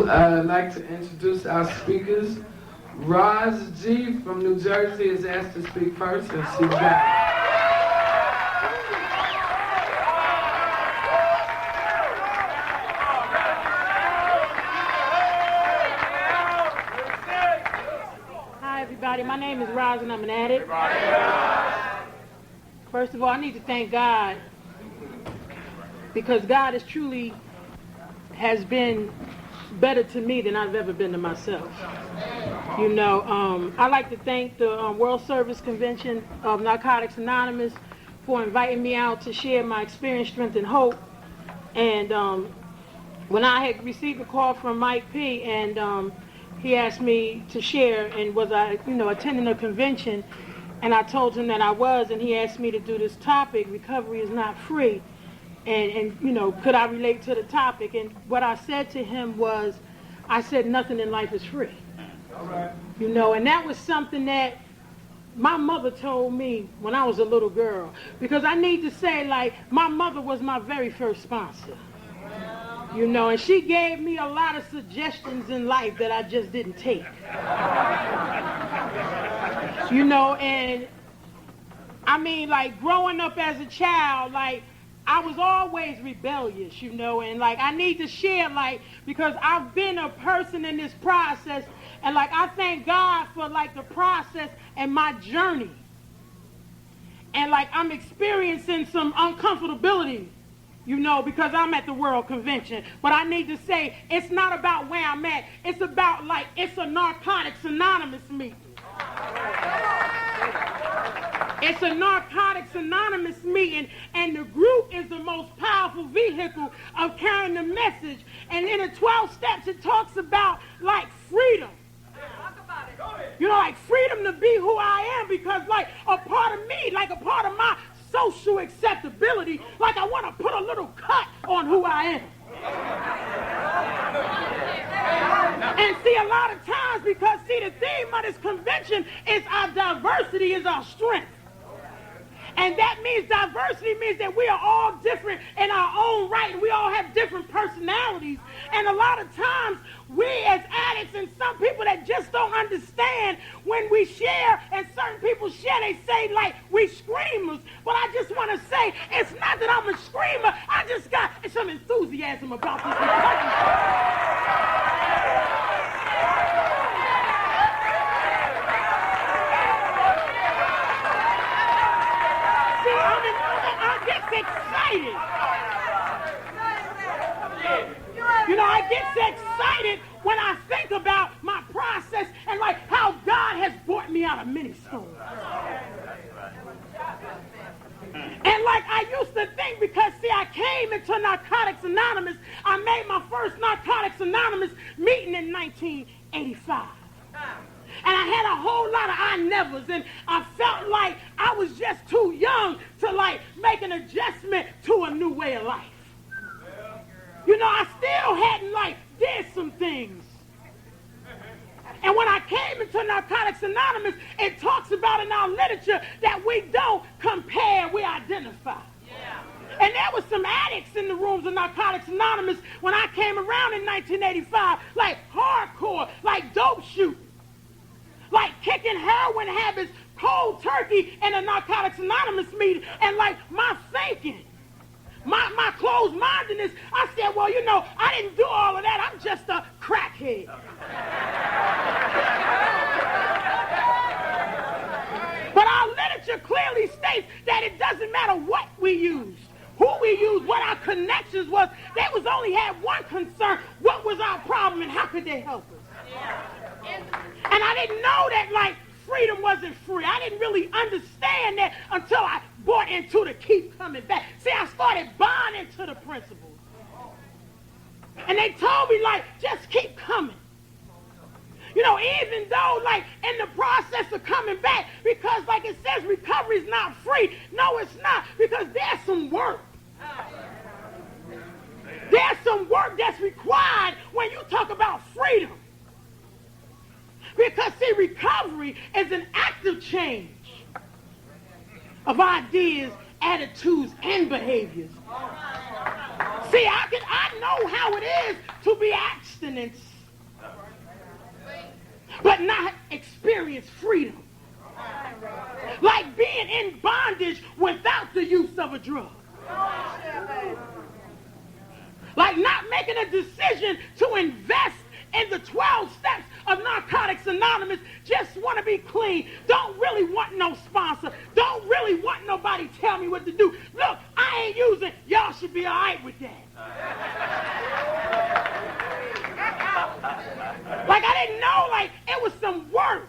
like to introduce our speakers. RoZ G from New Jersey is asked to speak first, and she's got Hi everybody, my name is RoZ and I'm an addict. First of all, I need to thank God because God has been better to me than I've ever been to myself. You know, I like to thank the World Service Convention of Narcotics Anonymous for inviting me out to share my experience, strength, and hope. And when I had received a call from Mike P. and he asked me to share, and was I, attending a convention, and I told him that I was, and he asked me to do this topic, recovery is not free. And could I relate to the topic? And what I said to him was, I said nothing in life is free. All right. And that was something that my mother told me when I was a little girl. Because I need to say, my mother was my very first sponsor. And she gave me a lot of suggestions in life that I just didn't take. And I mean, growing up as a child, I was always rebellious, and I need to share, because I've been a person in this process, and I thank God for the process and my journey. And I'm experiencing some uncomfortability, because I'm at the World Convention. But I need to say, it's not about where I'm at. It's about, it's a Narcotics Anonymous meeting. It's a Narcotics Anonymous meeting, and the group is the most powerful vehicle of carrying the message. And in the 12 steps, it talks about, freedom. Freedom to be who I am, because, a part of me, a part of my social acceptability, I want to put a little cut on who I am. And see, a lot of times, because, the theme of this convention is our diversity is our strength. And that means diversity means that we are all different in our own right, and we all have different personalities. And a lot of times, we as addicts and some people that just don't understand, when we share and certain people share, they say we screamers. But I just want to say, it's not that I'm a screamer. I just got some enthusiasm about this. Excited. I get excited when I think about my process and how God has brought me out of many storms. And I used to think, because I came into Narcotics Anonymous, I made my first Narcotics Anonymous meeting in 1985. And I had a whole lot of I nevers, and I felt like I was just too young to make an adjustment to a new way of life. I still hadn't did some things. And when I came into Narcotics Anonymous, it talks about in our literature that we don't compare, we identify. Yeah. And there was some addicts in the rooms of Narcotics Anonymous when I came around in 1985, hardcore, dope shooting. Kicking heroin habits cold turkey in a Narcotics Anonymous meeting, and my thinking, my closed-mindedness, I said, well, I didn't do all of that. I'm just a crackhead. But our literature clearly states that it doesn't matter what we used, who we used, what our connections was. They only had one concern: what was our problem and how could they help us? Yeah. And I didn't know that, freedom wasn't free. I didn't really understand that until I bought into the keep coming back. See, I started buying into the principles. And they told me, just keep coming. Even though, in the process of coming back, because, it says recovery is not free. No, it's not, because there's some work. There's some work that's required when you talk about freedom. Because, see, recovery is an active change of ideas, attitudes, and behaviors. See, I know how it is to be abstinent but not experience freedom. Like being in bondage without the use of a drug. Like not making a decision to invest in the 12 steps of Narcotics Anonymous. Just want to be clean. Don't really want no sponsor. Don't really want nobody tell me what to do. Look, I ain't using. Y'all should be all right with that. Like I didn't know, like it was some work.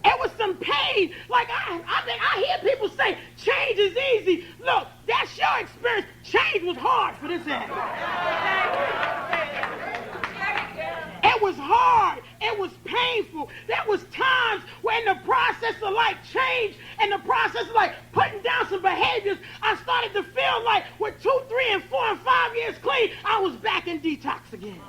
It was some pain. Like I hear people say change is easy. Look, that's your experience. Change was hard for this ass. It was hard. It was painful. There was times where in the process of like change and the process of like putting down some behaviors, I started to feel like with 2, 3, and 4, and 5 years clean, I was back in detox again.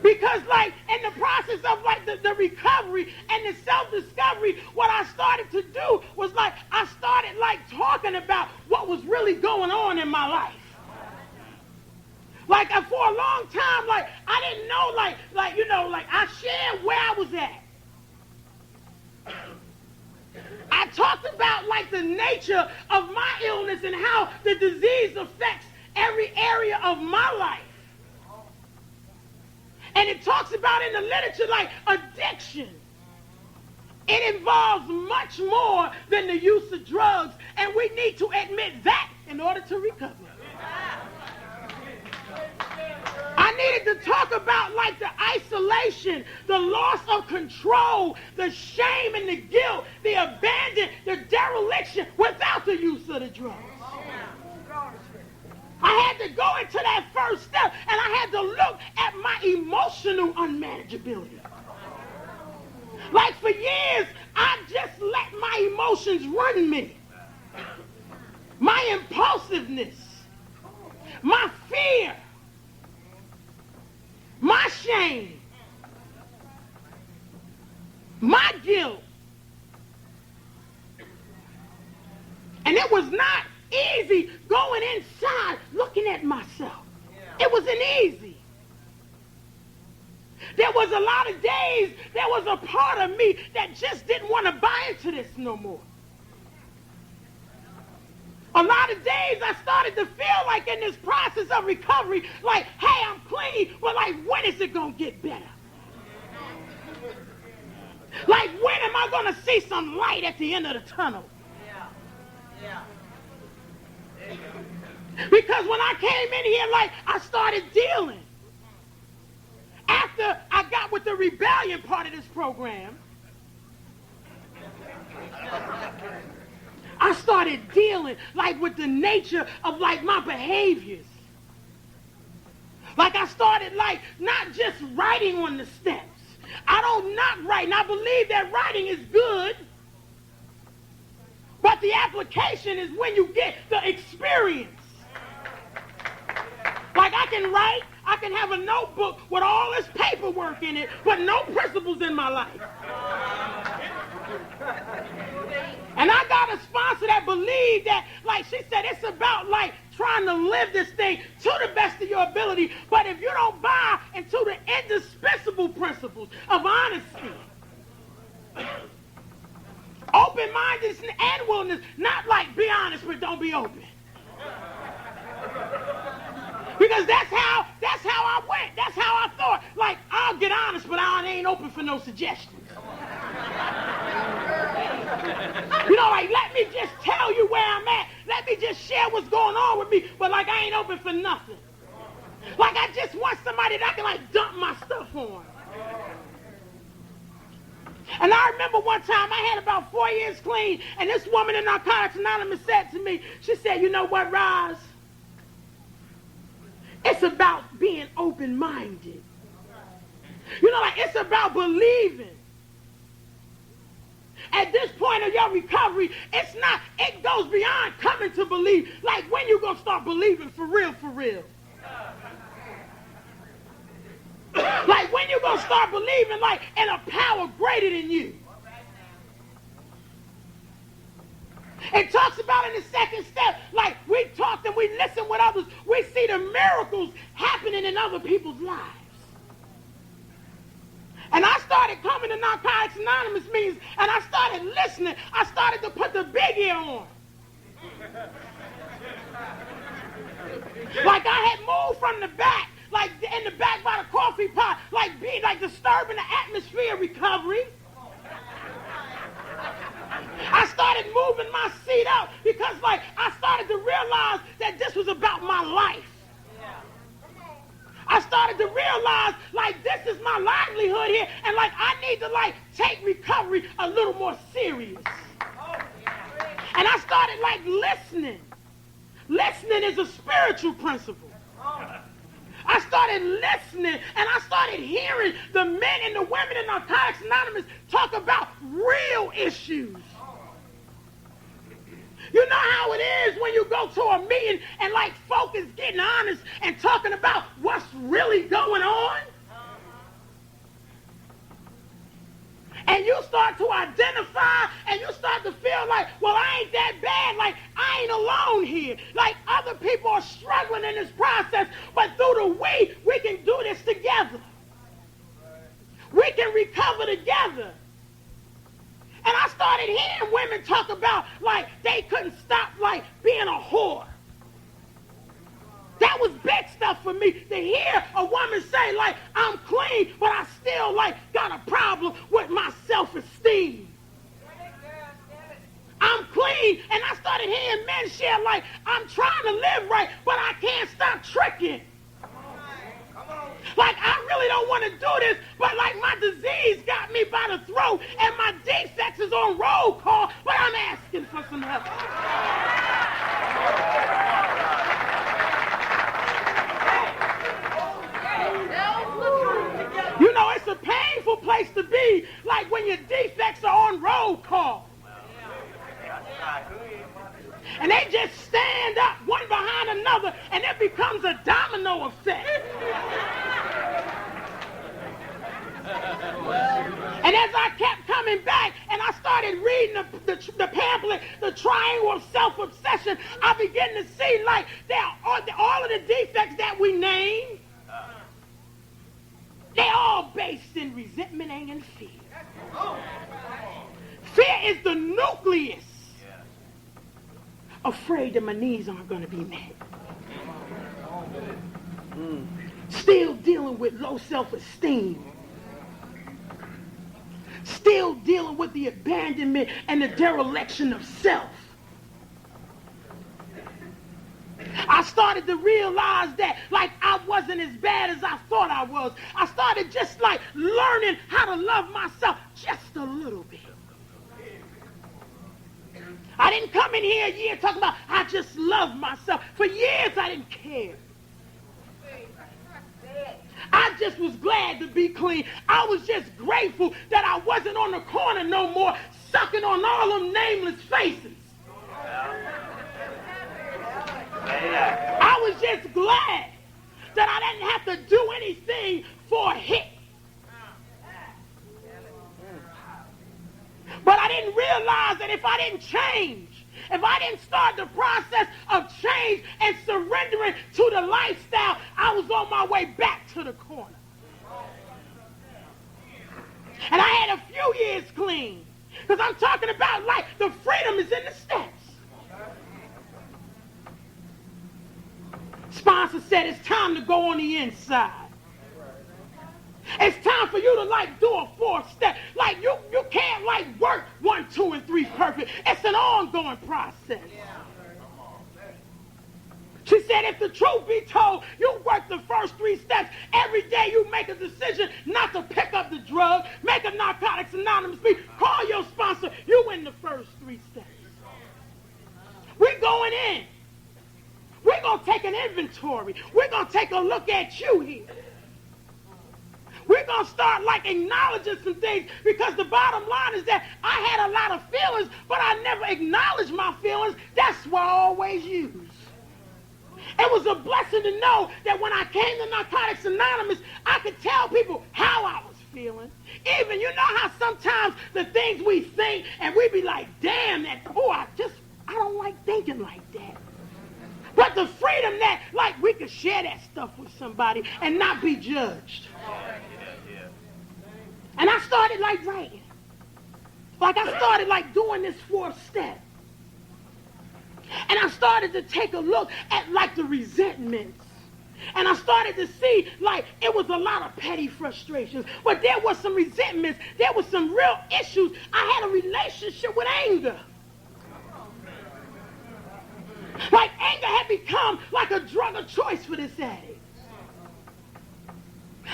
Because like in the process of like the recovery and the self-discovery, what I started to do was like I started like talking about what was really going on in my life. Like for a long time, like I didn't know, like you know, like I shared where I was at. I talked about like the nature of my illness and how the disease affects every area of my life. And it talks about in the literature like addiction. It involves much more than the use of drugs, and we need to admit that in order to recover. I needed to talk about like the isolation, the loss of control, the shame and the guilt, the abandon, the dereliction without the use of the drugs. I had to go into that first step, and I had to look at my emotional unmanageability. Like for years, I just let my emotions run me. My impulsiveness, my fear, my shame, my guilt. And it was not easy going inside looking at myself. It wasn't easy. There was a lot of days, there was a part of me that just didn't want to buy into this no more. A lot of days I started to feel like in this process of recovery, like, hey, I'm clean, but like, when is it going to get better? Like, when am I going to see some light at the end of the tunnel? Because when I came in here, like, I started dealing. After I got with the rebellion part of this program, I started dealing, like, with the nature of, like, my behaviors. Like, I started, like, not just writing on the steps. I don't not write, and I believe that writing is good. But the application is when you get the experience. Like I can write, I can have a notebook with all this paperwork in it, but no principles in my life. And I got a sponsor that believed that, like she said, it's about like trying to live this thing to the best of your ability. But if you don't buy into the indispensable principles of honesty, open-mindedness and willingness, not like be honest but don't be open. Because that's how I went. That's how I thought. Like, I'll get honest, but I ain't open for no suggestions. You know, like, let me just tell you where I'm at. Let me just share what's going on with me, but like I ain't open for nothing. Like I just want somebody that I can like dump my stuff on. And I remember one time I had about 4 years clean, and this woman in Narcotics Anonymous said to me, she said, you know what, RoZ? It's about being open-minded. You know, like it's about believing. At this point of your recovery, it's not, it goes beyond coming to believe. Like when you gonna start believing for real, for real? Like when you gonna start believing like in a power greater than you? It talks about in the second step, like we talked and we listen with others, we see the miracles happening in other people's lives. started coming to Narcotics Anonymous meetings, and I started listening. I started to put the big ear on. Like I had moved from the back, like in the back by the coffee pot, like disturbing the atmosphere of recovery. I started moving my seat out because I started to realize that this was about my life. I started to realize this is my livelihood here, and I need to take recovery a little more serious. And I started listening. Listening is a spiritual principle. I started listening, and I started hearing the men and the women in Narcotics Anonymous talk about real issues. You know how it is when you go to a meeting and folk is getting honest and talking about what's really going on? And you start to identify and you start to feel well, I ain't that bad. I ain't alone here. Other people are struggling in this process, but through the we can do this together. We can recover together. And I started hearing women talk about they couldn't stop being a whore. That was big stuff for me to hear a woman say I'm clean, but I still got a problem with my self-esteem. I'm clean, and I started hearing men share I'm trying to live right, but I can't stop tricking. I really don't want to do this, but my disease got me by the throat, and my defects is on roll call, but I'm asking for some help. You know, it's a painful place to be, when your defects are on roll call. And they just stand up one behind another, and it becomes a domino effect. And as I kept coming back and I started reading the pamphlet, The Triangle of Self-Obsession, I began to see all of the defects that we named, they're all based in resentment, anger, and fear. Fear is the nucleus. Afraid that my needs aren't going to be met. Still dealing with low self-esteem. Still dealing with the abandonment and the dereliction of self. I started to realize that I wasn't as bad as I thought I was. I started just learning how to love myself just a little bit. I didn't come in here a year talking about I just love myself. For years I didn't care. I just was glad to be clean. I was just grateful that I wasn't on the corner no more sucking on all them nameless faces. I was just glad that I didn't have to do anything for a hit. But I didn't realize that if I didn't change, if I didn't start the process of change and surrendering to the lifestyle, I was on my way back to the corner. And I had a few years clean. Because I'm talking about the freedom is in the steps. Sponsor said it's time to go on the inside. It's time for you to do a fourth step. You can't work 1, 2, and 3 perfect. It's an ongoing process. She said if the truth be told, you work the first 3 steps. Every day you make a decision not to pick up the drug, make a Narcotics Anonymous speaker, call your sponsor. You in the first 3 steps. We're going in. We're going to take an inventory. We're going to take a look at you here. We're going to start acknowledging some things, because the bottom line is that I had a lot of feelings, but I never acknowledged my feelings. That's what I always use. It was a blessing to know that when I came to Narcotics Anonymous, I could tell people how I was feeling. Even, you know how sometimes the things we think and we be like, damn, I don't like thinking like that. But the freedom that, we could share that stuff with somebody and not be judged. And I started like writing. Like I started like doing this 4th step. And I started to take a look at like the resentments. And I started to see like it was a lot of petty frustrations. But there was some resentments. There was some real issues. I had a relationship with anger. Like anger had become like a drug of choice for this addict.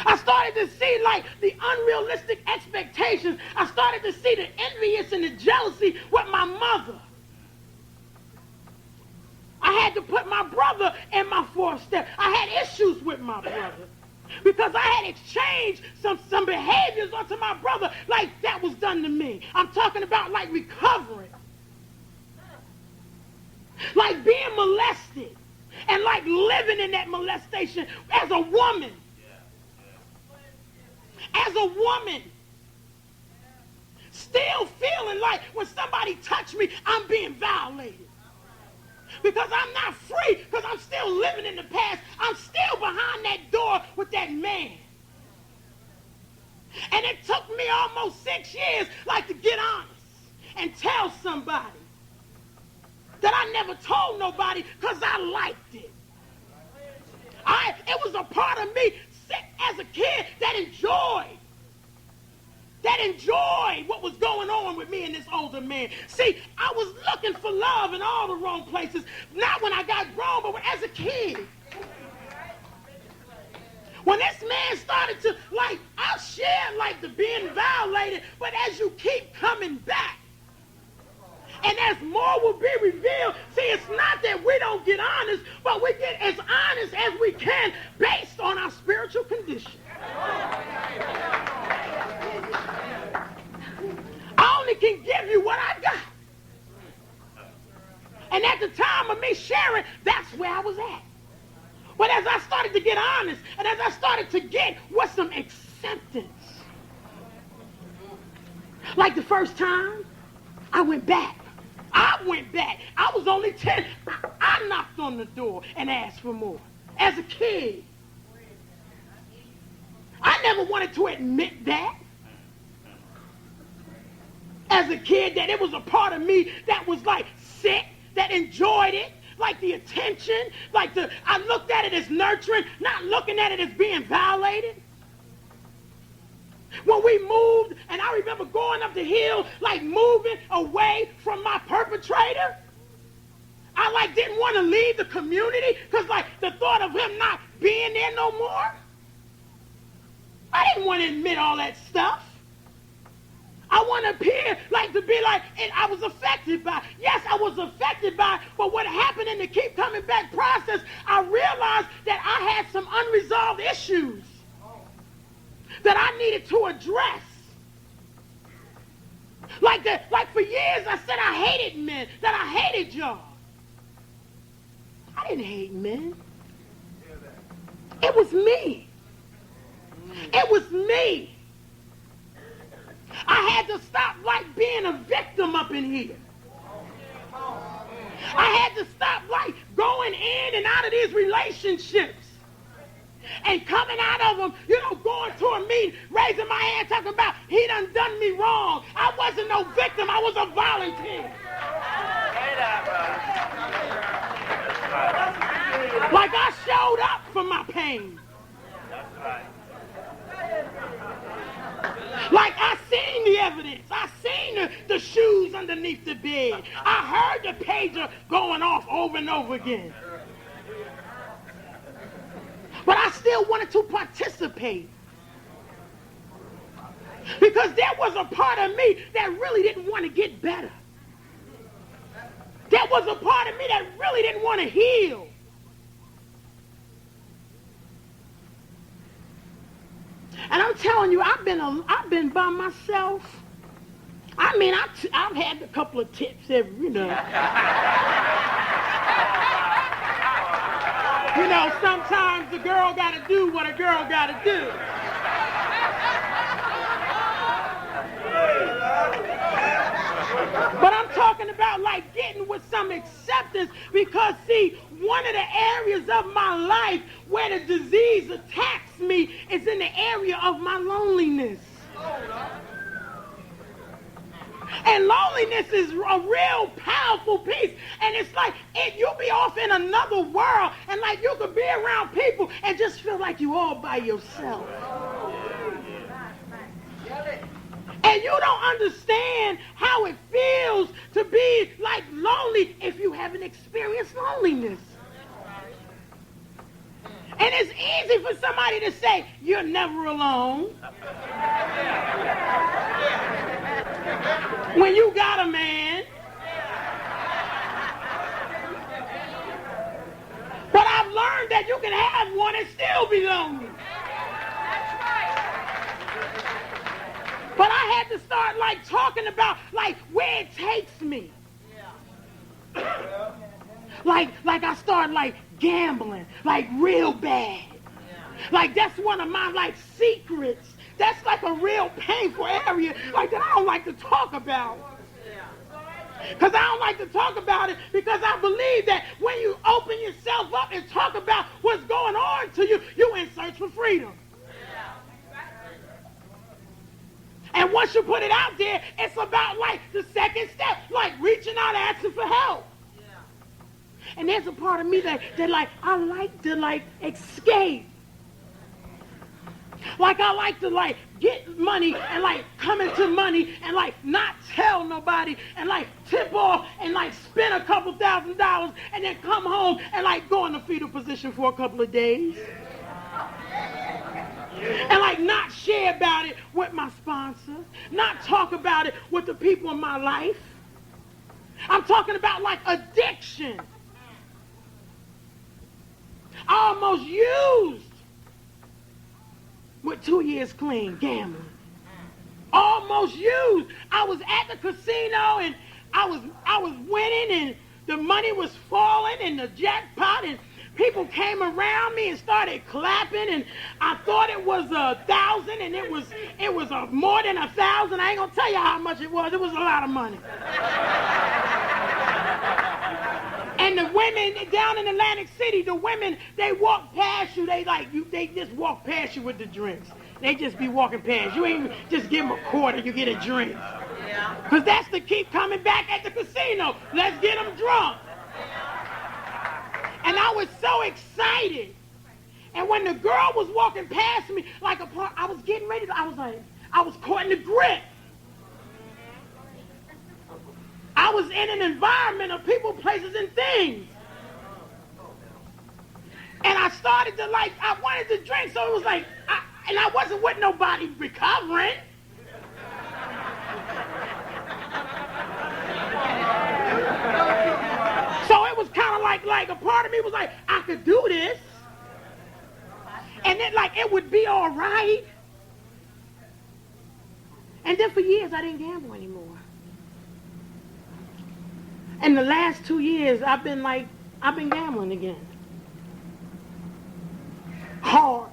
I started to see like the unrealistic expectations. I started to see the envious and the jealousy with my mother. I had to put my brother in my 4th step. I had issues with my brother because I had exchanged some behaviors onto my brother like that was done to me. I'm talking about like recovering. Like being molested and like living in that molestation as a woman. As a woman. Still feeling like when somebody touched me, I'm being violated. Because I'm not free, because I'm still living in the past. I'm still behind that door with that man. And it took me almost 6 years like to get honest and tell somebody that I never told nobody because I liked it. It was a part of me as a kid that enjoyed what was going on with me and this older man. See, I was looking for love in all the wrong places, not when I got grown, but as a kid. When this man started to, like, I shared, like, the being violated, but as you keep coming back, and as more will be revealed, see, it's not that we don't get honest, but we get as honest as we can based on our spiritual condition. I only can give you what I got. And at the time of me sharing, that's where I was at. But as I started to get honest, and as I started to get with some acceptance, like the first time, I went back. I was only 10. I knocked on the door and asked for more. As a kid. I never wanted to admit that. As a kid, that it was a part of me that was like sick, that enjoyed it, like the attention, I looked at it as nurturing, not looking at it as being violated. When we moved, and I remember going up the hill, like moving away from my perpetrator, I didn't want to leave the community because the thought of him not being there no more. I didn't want to admit all that stuff. I want to appear to be and I was affected by it. Yes, I was affected by it, but what happened in the keep coming back process, I realized that I had some unresolved issues that I needed to address. For years I said I hated men, that I hated y'all. I didn't hate men. It was me. It was me. I had to stop being a victim up in here. I had to stop going in and out of these relationships. And coming out of them, going to a meeting, raising my hand, talking about he done me wrong. I wasn't no victim. I was a volunteer. I showed up for my pain. I seen the evidence. I seen the shoes underneath the bed. I heard the pager going off over and over again. But I still wanted to participate. Because there was a part of me that really didn't want to get better. There was a part of me that really didn't want to heal. And I'm telling you, I've been by myself. I mean, I've had a couple of tips every, sometimes the girl got to do what a girl got to do. But I'm talking about getting with some acceptance because, see, one of the areas of my life where the disease attacks me is in the area of my loneliness. loneliness is a real powerful piece. And it's like you'll be off in another world, and like you could be around people and just feel like you all by yourself. And you don't understand how it feels to be like lonely if you haven't experienced loneliness. And it's easy for somebody to say, you're never alone. When you got a man. But I've learned that you can have one and still be lonely. But I had to start like talking about like where it takes me. Like I started like gambling, like real bad. Like that's one of my like secrets. That's like a real painful area like that I don't like to talk about. Because I don't like to talk about it because I believe that when you open yourself up and talk about what's going on to you, you're in search for freedom. And once you put it out there, it's about like the second step, like reaching out, asking for help. And there's a part of me that like, I like to like escape. Like I like to like get money and like come into money and like not tell nobody and like tip off and like spend a couple $1,000 and then come home and like go in the fetal position for a couple of days. And like not share about it with my sponsor, not talk about it with the people in my life. I'm talking about like addiction. I almost used with 2 years clean gambling. Almost used. I was at the casino and I was winning and the money was falling and the jackpot and people came around me and started clapping, and I thought it was 1,000, and it was more than 1,000. I ain't gonna tell you how much it was. It was a lot of money. And the women down in Atlantic City, the women, they walk past you. They just walk past you with the drinks. They just be walking past. You ain't just give them a quarter, you get a drink. Because that's to keep coming back at the casino. Let's get them drunk. And I was so excited. And when the girl was walking past me, like I was getting ready to, I was caught in the grip. I was in an environment of people, places, and things. And I started to I wanted to drink, so it was like, and I wasn't with nobody recovering. So it was kind of like a part of me was like, I could do this. And then it would be all right. And then for years I didn't gamble anymore. And the last 2 years I've been gambling again. Hard.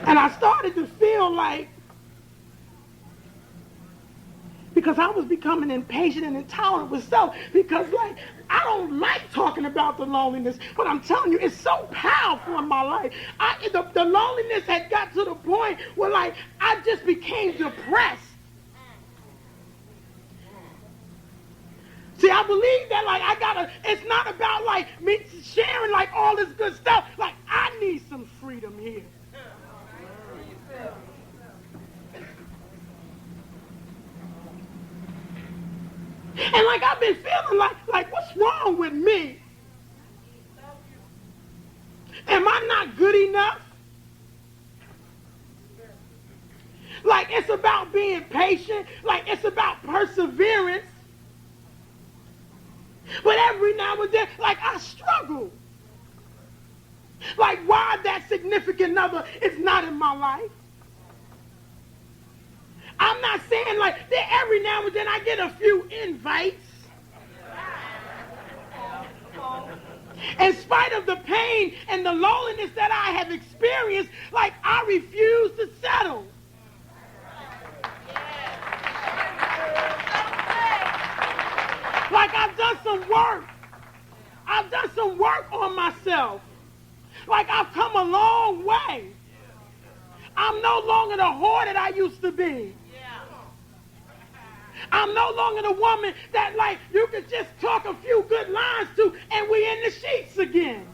And I started to feel like, because I was becoming impatient and intolerant with self, because I don't like talking about the loneliness, but I'm telling you, it's so powerful in my life. The loneliness had got to the point where I just became depressed. See, I believe that it's not about me sharing all this good stuff. I need some freedom here. And I've been feeling what's wrong with me? Am I not good enough? It's about being patient. It's about perseverance. But every now and then, I struggle. Why that significant other is not in my life. I'm not saying that every now and then I get a few invites. In spite of the pain and the loneliness that I have experienced, I refuse to settle. I've done some work. I've done some work on myself. I've come a long way. I'm no longer the whore that I used to be. I'm no longer the woman that, like, you could just talk a few good lines to and we in the sheets again.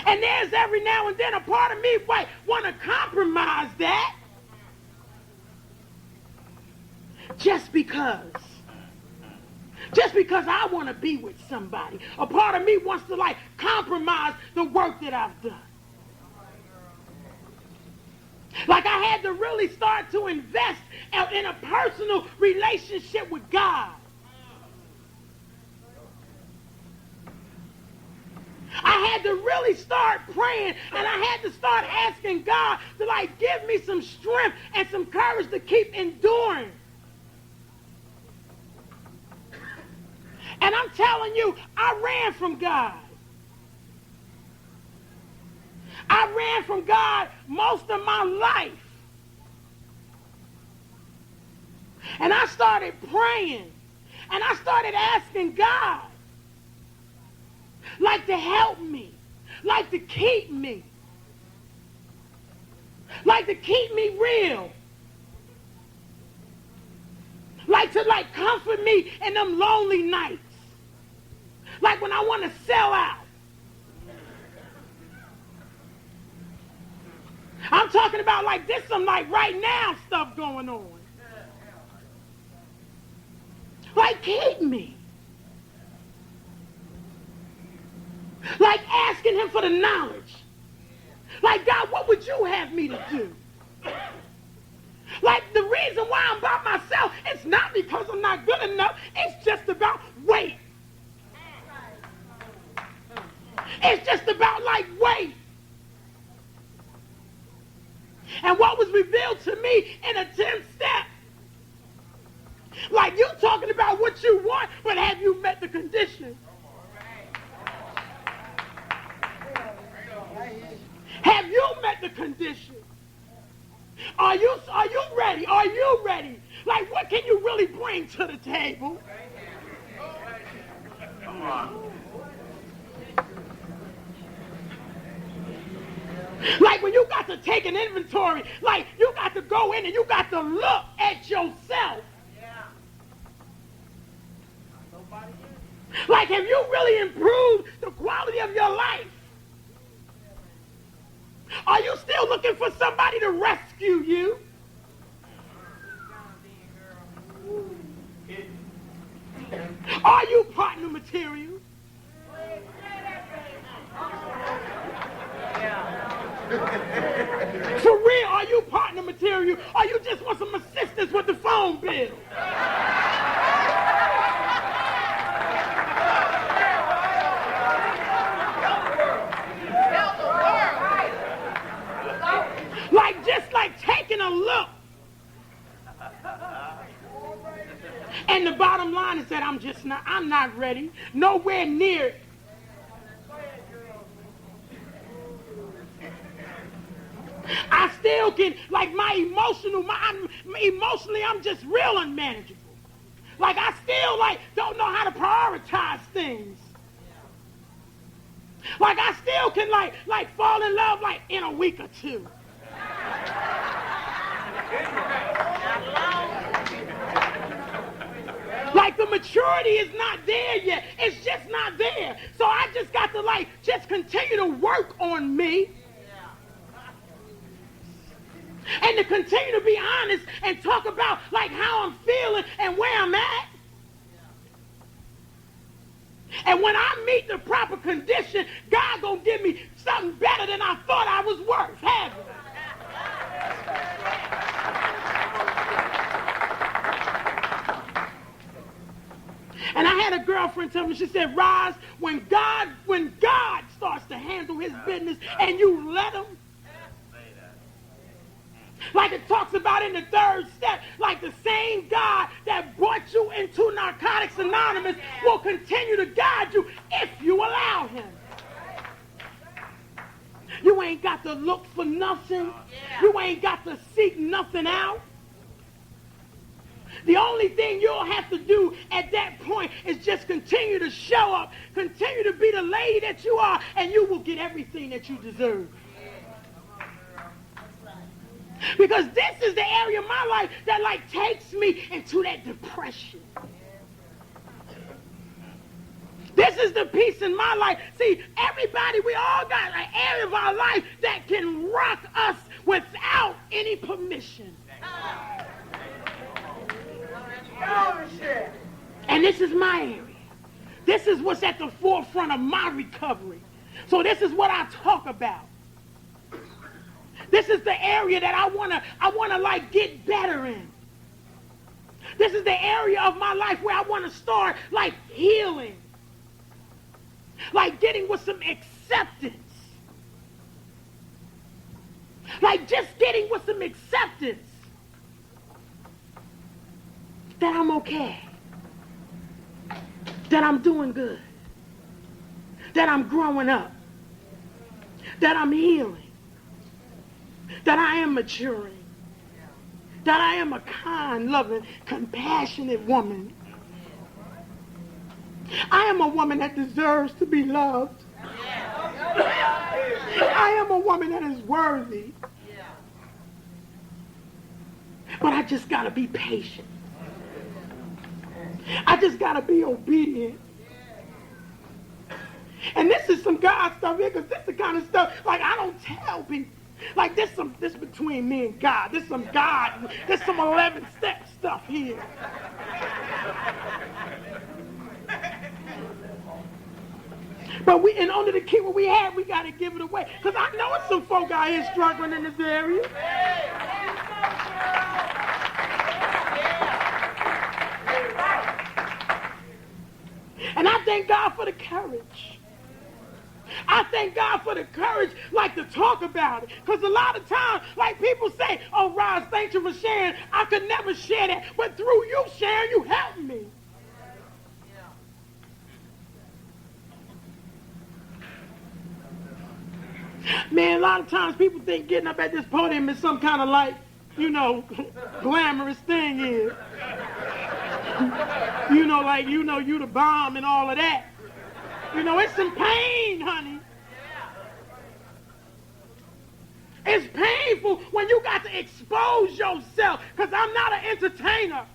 And there's every now and then a part of me might want to compromise that just because I want to be with somebody. A part of me wants to, like, compromise the work that I've done. Like, I had to really start to invest in a personal relationship with God. I had to really start praying, and I had to start asking God to, like, give me some strength and some courage to keep enduring. And I'm telling you, I ran from God. I ran from God most of my life. And I started praying. And I started asking God, like, to help me. Like, to keep me. Like, to keep me real. Like, to, like, comfort me in them lonely nights. Like when I want to sell out. I'm talking about, like, this some, like, right now stuff going on. Like, keep me. Like, asking him for the knowledge. Like, God, what would you have me to do? Like, the reason why I'm by myself, it's not because I'm not good enough. It's just about weight. It's just about, like, weight. And what was revealed to me in a 10th step, like, you talking about what you want, but have you met the condition? Have you met the condition? Are you ready? Are you ready? Like, what can you really bring to the table? Come on. Like, when you got to take an inventory, like, you got to go in and you got to look at yourself. Like, have you really improved the quality of your life? Are you still looking for somebody to rescue you? Are you partner material? For real, are you partner material? Or you just want some assistance with the phone bill? Like, just like taking a look. And the bottom line is that I'm not ready. Nowhere near it. I still can, like, emotionally, I'm just real unmanageable. Like, I still, like, don't know how to prioritize things. Like, I still can, like fall in love, like, in a week or two. Like, the maturity is not there yet. It's just not there. So I just got to, like, just continue to work on me. And to continue to be honest and talk about, like, how I'm feeling and where I'm at. And when I meet the proper condition, God gonna give me something better than I thought I was worth having. And I had a girlfriend tell me, she said, "RoZ, when God starts to handle his business and you let him, like it talks about in the 3rd step, like the same God that brought you into Narcotics Anonymous will continue to guide you if you allow him." You ain't got to look for nothing. You ain't got to seek nothing out. The only thing you'll have to do at that point is just continue to show up, continue to be the lady that you are, and you will get everything that you deserve. Because this is the area of my life that like takes me into that depression. This is the piece in my life. See, everybody, we all got an area of our life that can rock us without any permission. And this is my area. This is what's at the forefront of my recovery. So this is what I talk about. This is the area that I wanna like get better in. This is the area of my life where I want to start like healing. Like getting with some acceptance. Like just getting with some acceptance that I'm okay. That I'm doing good. That I'm growing up. That I'm healing. That I am maturing. That I am a kind, loving, compassionate woman. I am a woman that deserves to be loved. I am a woman that is worthy. But I just got to be patient. I just got to be obedient. And this is some God stuff here, because this is the kind of stuff, like, I don't tell people. Like, this between me and God. This some 11-step stuff here. But in order to keep what we have, we got to give it away. Because I know it's some folk out here struggling in this area. And I thank God for the courage. I thank God for the courage, like, to talk about it. Because a lot of times, like, people say, oh, RoZ, thank you for sharing. I could never share that. But through you sharing, you helped me. Man, a lot of times people think getting up at this podium is some kind of, like, glamorous thing here. You the bomb and all of that. It's some pain, honey. It's painful when you got to expose yourself, because I'm not an entertainer.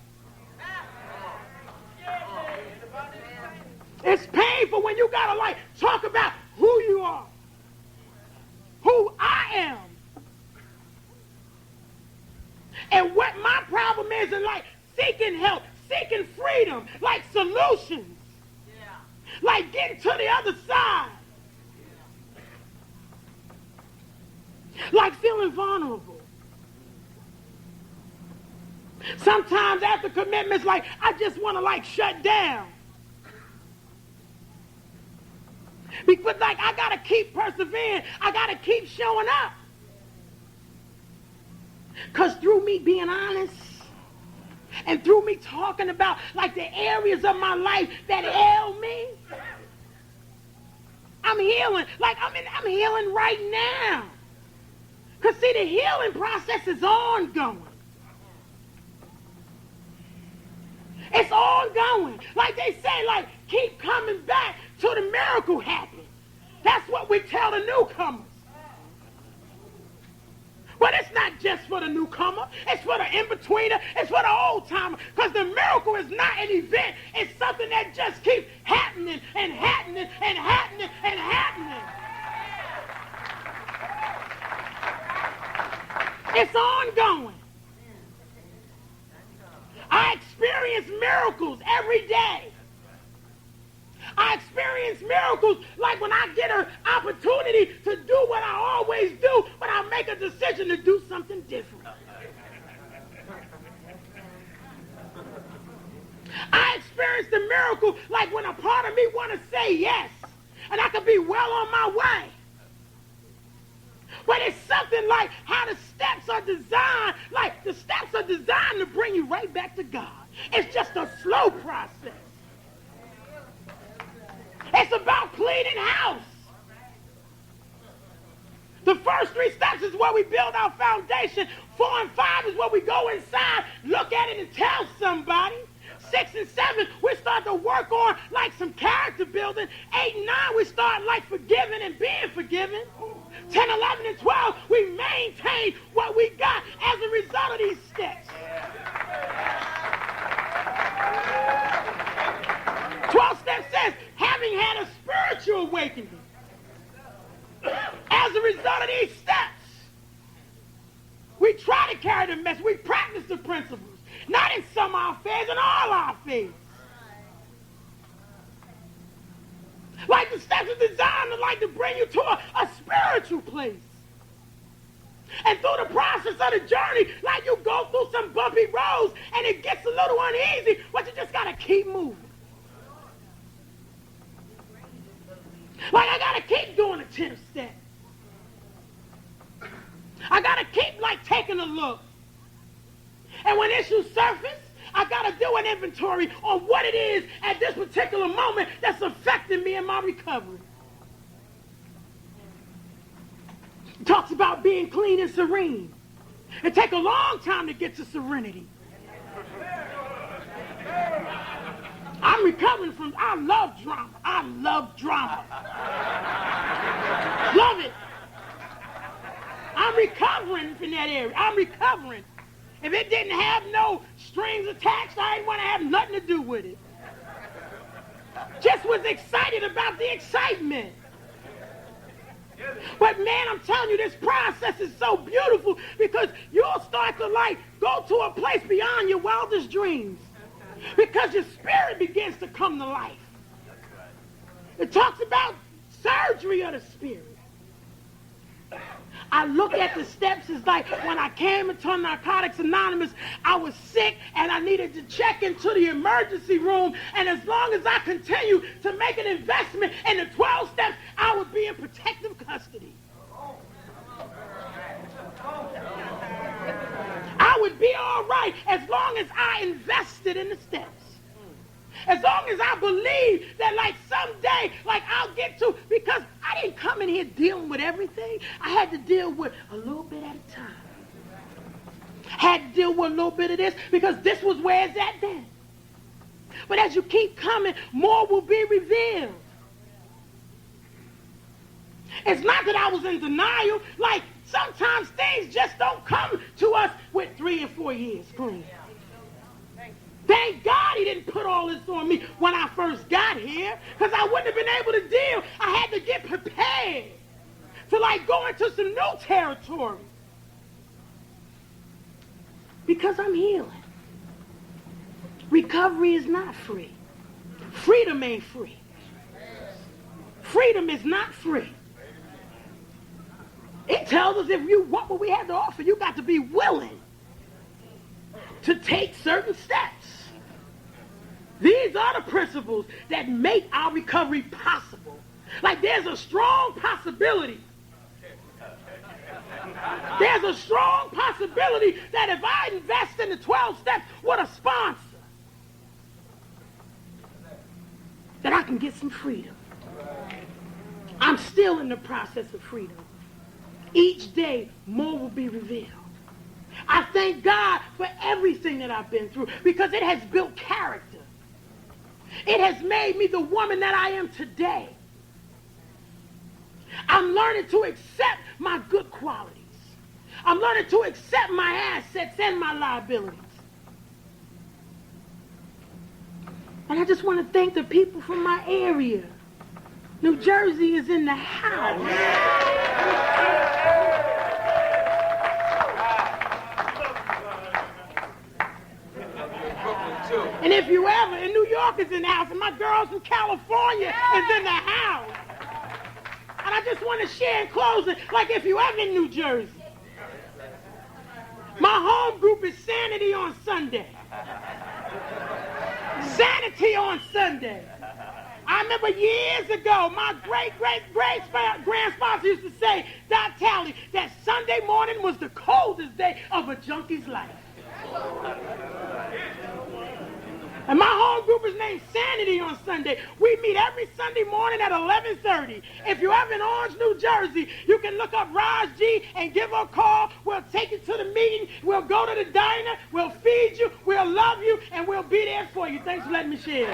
It's painful when you got to, like, talk about who you are, who I am, and what my problem is, and, like, seeking help, seeking freedom, like solutions. Like getting to the other side. Like feeling vulnerable. Sometimes after commitments, like, I just want to, like, shut down. Because, like, I got to keep persevering. I got to keep showing up. Because through me being honest, and through me talking about, like, the areas of my life that ail me, I'm healing. Like, I'm healing right now. Because, see, the healing process is ongoing. It's ongoing. Like they say, like, keep coming back till the miracle happens. That's what we tell the newcomers. But it's not just for the newcomer. It's for the in-betweener. It's for the old-timer. Because the miracle is not an event. It's something that just keeps happening and happening and happening and happening. It's ongoing. I experience miracles every day. I experience miracles like when I get an opportunity to do what I always do, but I make a decision to do something different. I experience the miracle like when a part of me want to say yes, and I could be well on my way. But it's something like how the steps are designed, like the steps are designed to bring you right back to God. It's just a slow process. It's about cleaning house. The first 3 steps is where we build our foundation. 4 and 5 is where we go inside, look at it and tell somebody. 6 and 7, we start to work on like some character building. 8 and 9, we start like forgiving and being forgiven. 10, 11, and 12, we maintain what we got. a result of these steps, 12 steps says, having had a spiritual awakening, as a result of these steps, we try to carry the message. We practice the principles, not in some of our affairs, in all our affairs. Like the steps are designed to bring you to a spiritual place. And through the process of the journey, like you go through some bumpy roads and it gets a little uneasy, but you just got to keep moving. Like I got to keep doing the 10th step. I got to keep taking a look. And when issues surface, I got to do an inventory on what it is at this particular moment that's affecting me in my recovery. It talks about being clean and serene. It takes a long time to get to serenity. I'm recovering from, I love drama. I love drama. Love it. I'm recovering from that area. I'm recovering. If it didn't have no strings attached, I didn't want to have nothing to do with it. Just was excited about the excitement. But man, I'm telling you, this process is so beautiful because you'll start to go to a place beyond your wildest dreams because your spirit begins to come to life. It talks about surgery of the spirit. I look at the steps as like when I came into Narcotics Anonymous, I was sick and I needed to check into the emergency room. And as long as I continue to make an investment in the 12 steps, I would be in protective custody. I would be all right as long as I invested in the steps. As long as I believe that someday, I'll get to, because I didn't come in here dealing with everything. I had to deal with a little bit at a time. Had to deal with a little bit of this because this was where it's at then. But as you keep coming, more will be revealed. It's not that I was in denial. Sometimes things just don't come to us with 3 and 4 years clean. Thank God he didn't put all this on me when I first got here, because I wouldn't have been able to deal. I had to get prepared to go into some new territory. Because I'm healing. Recovery is not free. Freedom ain't free. Freedom is not free. It tells us if you want what we have to offer, you got to be willing to take certain steps. These are the principles that make our recovery possible. There's a strong possibility. There's a strong possibility that if I invest in the 12 steps with a sponsor, that I can get some freedom. I'm still in the process of freedom. Each day, more will be revealed. I thank God for everything that I've been through because it has built character. It has made me the woman that I am today. I'm learning to accept my good qualities. I'm learning to accept my assets and my liabilities. And I just want to thank the people from my area. New Jersey is in the house. And if you ever, and New York is in the house, and my girls from California is in the house. And I just want to share in closing, if you ever in New Jersey, my home group is Sanity on Sunday. Sanity on Sunday. I remember years ago, my great grand sponsor used to say, Doc Talley, that Sunday morning was the coldest day of a junkie's life. And my home group is named Sanity on Sunday. We meet every Sunday morning at 11:30. If you're ever in Orange, New Jersey, you can look up RoZ G and give her a call. We'll take you to the meeting. We'll go to the diner. We'll feed you. We'll love you. And we'll be there for you. Thanks for letting me share.